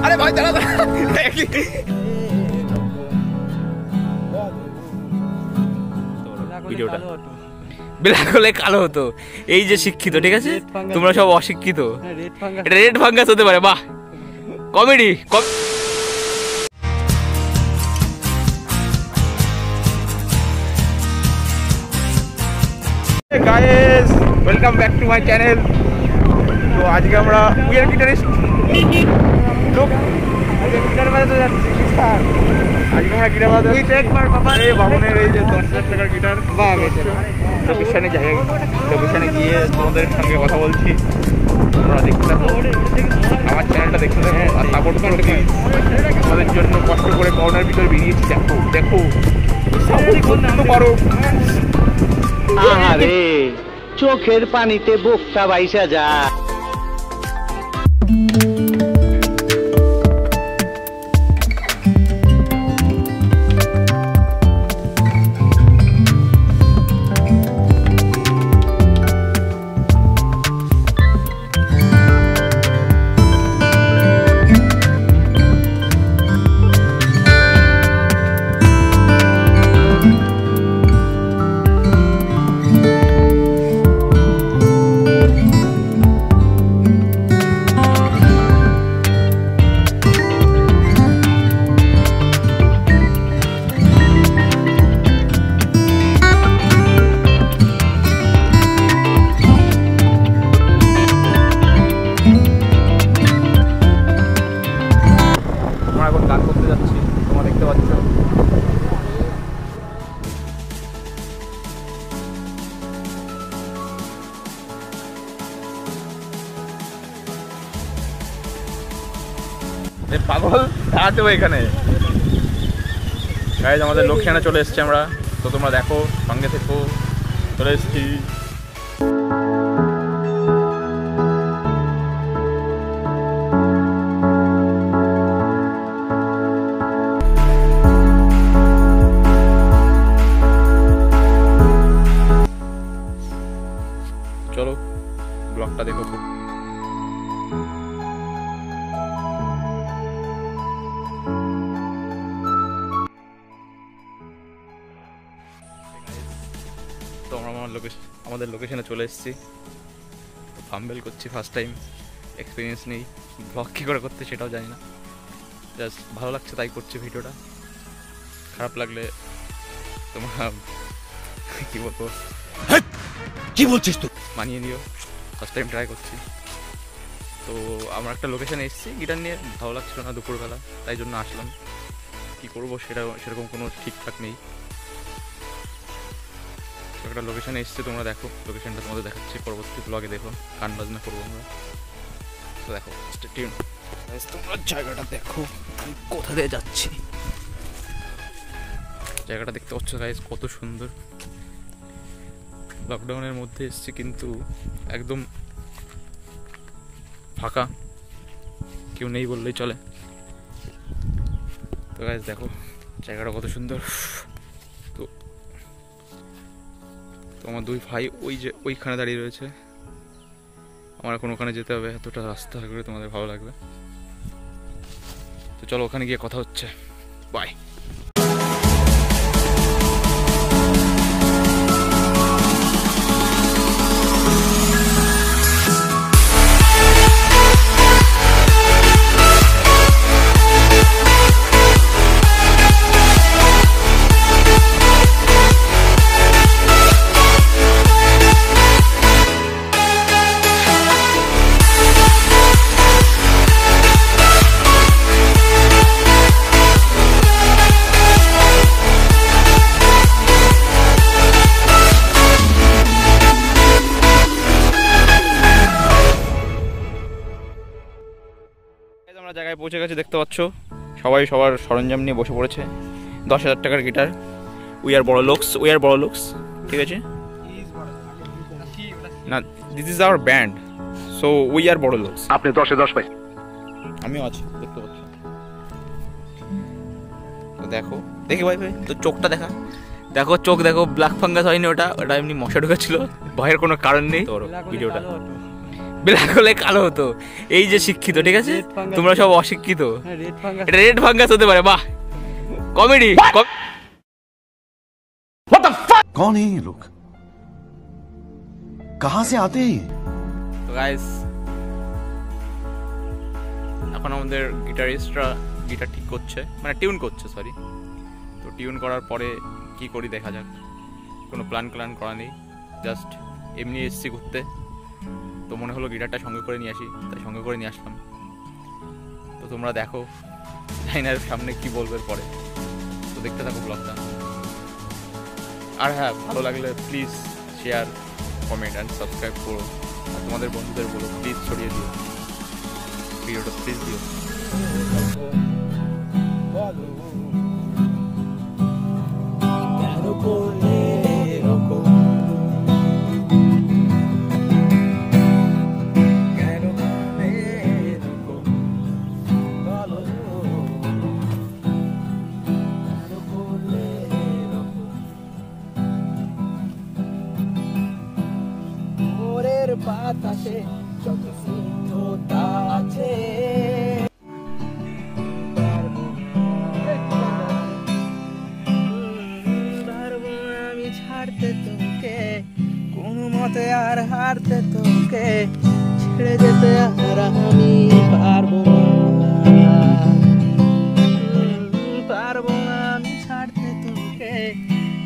আরে ভাই দাঁড়া ভিডিওটা ব্ল্যাক হলে কালো হতো, এই যে শিক্ষিত, ঠিক আছে, তোমরা সব অশিক্ষিত। এটা রেড ফাঙ্গাস হতে পারে। বাহ, comedy. Guys, welcome back to my channel. তো আজকে আমরা উইয়ার গিটারিস্ট লোক গিটার বাজাতে যাচ্ছি। আজকে আমরা গিটার বাজাতে এই বামনের এই যে 10,000 টাকার গিটার লোকেশনে যাই, লোকেশনে গিয়ে তোমাদের সঙ্গে কথা বলছি। তোমরা দেখতে থাকো, আমার চ্যানেলটা দেখতে থাকো আর সাপোর্ট করো। তোমাদের জন্য কষ্ট করে করোনার ভিতরে বেরিয়েছি। দেখো দেখো সাপোর্ট করতে পারো। আরে চোখের পানিতে বুকটা বাইসা যা। এখন গান করতে যাচ্ছি, তোমরা দেখতে পাচ্ছ। পাগল দাঁড়াতে এখানে। গাইজ, আমাদের লোকেশনে চলে এসছি আমরা, তো তোমরা দেখো, সঙ্গে থেকো। চলে এসছি। চলো ব্লগটা দেখো। তো আমরা আমাদের লোকেশনে চলে এসেছি। ফাম্বেল করছি, ফার্স্ট টাইম, এক্সপিরিয়েন্স নেই, ব্লগ কী করে করতে সেটাও জানি না। জাস্ট ভালো লাগছে তাই করছি ভিডিওটা। খারাপ লাগলে তোমরা কী বলবো, কি বলছিস তুই, মানিয়ে নিও। ফার্স্ট টাইম ট্রাই করছি। তো আমরা একটা লোকেশনে এসেছি গিটার নিয়ে, ভালো লাগছিল না দুপুরবেলা, তাই জন্য আসলাম। কী করবো সেরকম কোনো ঠিকঠাক নেই। একটা লোকেশনে এসেছি, তোমরা দেখো। লোকেশনটা তোমাদের দেখাচ্ছি পরবর্তী ব্লগে, দেখো। গান বাজনা করবো আমরা, তো দেখো। তোমরা জায়গাটা দেখো, আমি কোথা দিয়ে যাচ্ছি। জায়গাটা দেখতে পাচ্ছ গাইস, কত সুন্দর। লকডাউনের মধ্যে এসেছি, কিন্তু একদম ফাঁকা, কেউ নেই বললেই চলে। তো গাইস দেখো জায়গাটা কত সুন্দর। তো আমার দুই ভাই ওইখানে দাঁড়িয়ে রয়েছে। আমার এখন ওখানে যেতে হবে, এতটা রাস্তা করে তোমাদের ভালো লাগবে। তো চলো ওখানে গিয়ে কথা হচ্ছে। বাই। আমরা জায়গায় পৌঁছে গেছি, দেখতে পাচ্ছ সবাই সবার সরঞ্জাম নিয়ে বসে পড়েছে। 10,000 টাকার গিটার। উই আর বড় লোকস, ঠিক আছে না, this is our band, so we are বড় লোকস। আপনি 10-এ 10 পাই, আমিও আছি, দেখতে পাচ্ছ। তো দেখো, দেখি ভাই তো চোখটা দেখো চোখ দেখো, ব্ল্যাক ফাঙ্গাস হয়নি, ওটা এমনি মশা ঢুকেছিল, ভয়ের কোনো কারণ নেই। তোর ভিডিওটা ব্ল্যাক হলে কালো হতো, এই যে শিক্ষিত, ঠিক আছে, তোমরা সব অশিক্ষিত। এটা রেড ফাঙ্গাস হতে পারে। বাহ, কমেডি। कौन है ये लोग, कहां से आते हैं? তো গাইস, এখন আমাদের গিটারিস্টরা গিটার ঠিক করছে, মানে টিউন করছে, সরি। তো টিউন করার পরে কি করি দেখা যাক। কোনো প্ল্যান করা নেই, জাস্ট এমনি এসছি ঘুরতে। তো মনে হলো গিটারটা সঙ্গে করে নিয়ে আসি, তাই সঙ্গে করে নিয়ে আসলাম। তো তোমরা দেখো, লাইনার সামনে কি বলবে পরে, তো দেখতে থাকো ব্লগটা। আর হ্যাঁ, ভালো লাগলে please share, comment and subscribe করো। আর তোমাদের বন্ধুদের বলো প্লিজ ছড়িয়ে দিও, ভিডিওটা প্লিজ দিও। বাতাসে যত স্নিগ্ধতা আছে, পারবো না আমি ছাড়তে তোকে, কোনো মতে আর হারতে তোকে, ছেড়ে যেতে আর আমি পারবো না, পারবো না আমি ছাড়তে তোকে,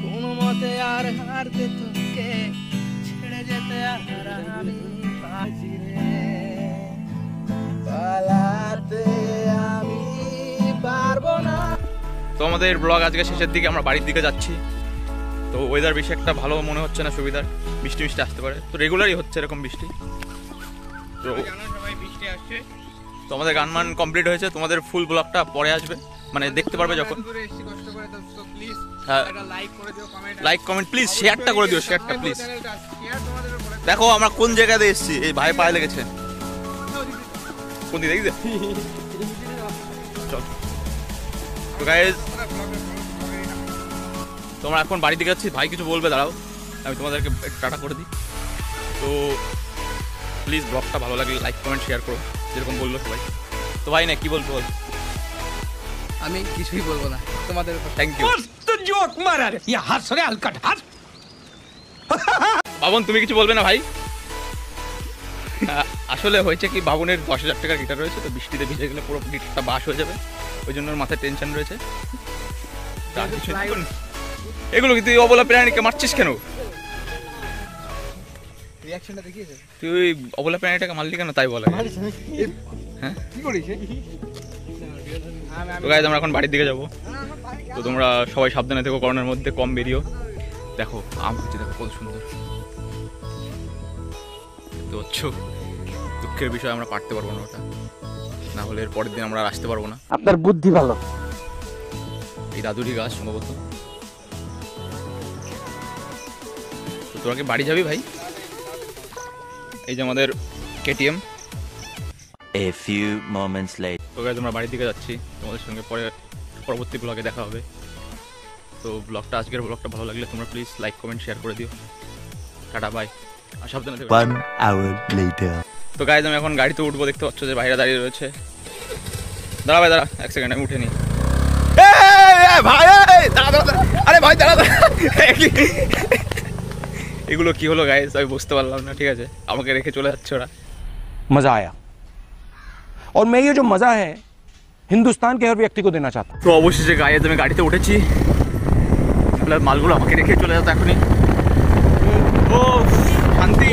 কোনো মতে আর হারতে তোকে, ছেড়ে যেতে আর আমি বাজি রে, পালাতে আমি পারবো না। তো আমাদের ব্লগ আজকে শেষের দিকে, আমরা বাড়ির দিকে যাচ্ছি। তো ওয়েদার বেশি একটা ভালো মনে হচ্ছে না, সুবিধার, বৃষ্টি আসতে পারে। তো রেগুলারই হচ্ছে এরকম বৃষ্টি। তো তো আমাদের গানমান কমপ্লিট হয়েছে। তোমাদের ফুল ব্লগটা পরে আসবে, মানে দেখতে পারবে যখন। লাইক কমেন্ট প্লিজ, শেয়ারটা করে দিও, শেয়ারটা প্লিজ। দেখো আমরা কোন জায়গাতে এসেছি, এই ভাই পায়ে লেগেছে। কোন দিকে দেখি চল। তো গাইস, তোমরা এখন বাড়ির দিকে যাচ্ছি। ভাই কিছু বলবে, দাঁড়াও আমি তোমাদেরকে টাটা করে দিই। তো প্লিজ ব্লগটা ভালো লাগলে লাইক কমেন্ট শেয়ার করো, যেরকম বললো সবাই। তো ভাই না কি বলবো বল? আমি কিছুই বলবো না তোমাদের উপর। Thank you. জোক মারার ইয়া হাস রে আলকাট হাস। বাবন তুমি কিছু বলবে না ভাই? আসলে হয়েছে কি, বাবনের 10,000 টাকার গিটার রয়েছে, তো বৃষ্টিতে ভিজে গেলে পুরো গিটারটা বাস হয়ে যাবে, ওই জন্য ওর মাথায় টেনশন রয়েছে। এগুলো কি তুই অবলা প্রাণীকে মারছিস কেন? রিঅ্যাকশনটা দেখিয়েছে? তুই অবলা প্রাণীটাকে মারলি কেন তাই বলে? হ্যাঁ কি করিস? তো গাইস, আমরা এখন বাড়ির দিকে যাবো। তো তোমরা সবাই সাবধানে থেকো, করোনার মধ্যে কম বেরিও। দেখো আম হচ্ছে, দেখো কত সুন্দর। তো হচ্ছে দুঃখের বিষয়, আমরা পারতে পারবো না ওটা, না হলে এর পরের দিন আমরা আর আসতে পারবো না। আপনার বুদ্ধি ভালো। এই দাদুরি গাছ সম্ভবত। তো তোরা কি বাড়ি যাবি ভাই? এই যে আমাদের KTM. A few moments later. তো গাইস, আমরা বাড়ির দিকে যাচ্ছি, তোমাদের সঙ্গে পরবর্তী ব্লগে দেখা হবে। তো আজকের ব্লগটা ভালো লাগলে তোমরা প্লিজ লাইক কমেন্ট শেয়ার করে দিও। টাটা বাই, আর সাবধানে থেকো। 1 hour later. তো গাইস, আমি এখন গাড়িতে উঠবো, দেখতে পাচ্ছ যে ভাইরা দাঁড়িয়ে রয়েছে। দাঁড়া ভাই, দাঁড়া এক সেকেন্ড, আমি উঠে নি। ভাই দাঁড়া, আরে ভাই দাঁড়া। এগুলো কি হলো গাইস, আমি বুঝতে পারলাম না। ঠিক আছে, আমাকে রেখে চলে যাচ্ছে ওরা। मजा आया और मैं ये जो मजा है हिंदुस्तान के हर व्यक्ति को देना चाहता हूं। তো অবশেষে গাইস আমি গাড়িতে উঠেছি। মালগুলো আমাকে রেখে চলে যেত এখনই। ও শান্তি।